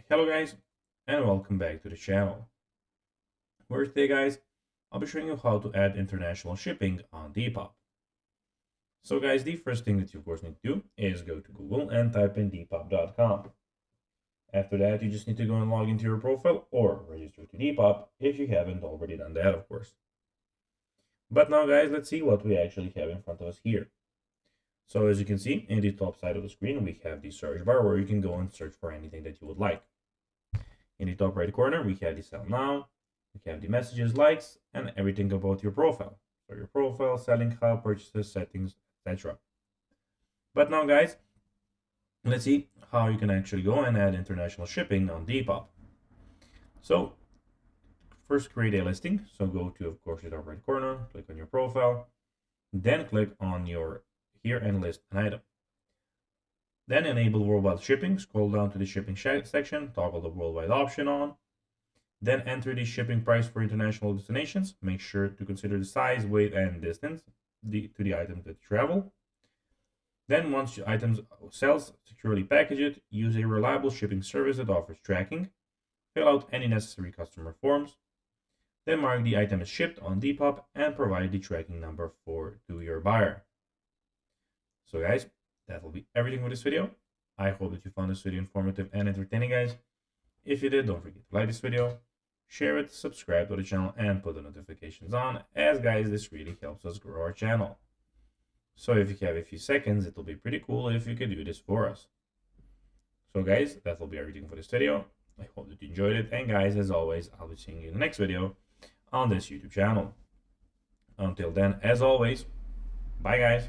Hello guys, and welcome back to the channel. Where today guys, I'll be showing you how to add international shipping on Depop. So guys, the first thing that you of course need to do is go to Google and type in depop.com. After that, you just need to go and log into your profile or register to Depop if you haven't already done that, of course. But now guys, let's see what we actually have in front of us here. So as you can see, in the top side of the screen, we have the search bar where you can go and search for anything that you would like. In the top right corner, we have the sell now, we have the messages, likes, and everything about your profile. So your profile, selling, how, purchases, settings, etc. But now guys, let's see how you can actually go and add international shipping on Depop. So first create a listing. So go to, of course, the top right corner, click on your profile, then click on your here and list an item. Then enable worldwide shipping, scroll down to the shipping section, toggle the worldwide option on. Then enter the shipping price for international destinations. Make sure to consider the size, weight, and distance to the item that you travel. Then once your item sells, securely package it, use a reliable shipping service that offers tracking, fill out any necessary customer forms, then mark the item as shipped on Depop and provide the tracking number to your buyer. So guys, that will be everything for this video. I hope that you found this video informative and entertaining, guys. If you did, don't forget to like this video, share it, subscribe to the channel, and put the notifications on, as guys, this really helps us grow our channel. So if you have a few seconds, it will be pretty cool if you could do this for us. So guys, that will be everything for this video. I hope that you enjoyed it, and guys, as always, I'll be seeing you in the next video on this YouTube channel. Until then, as always, bye guys.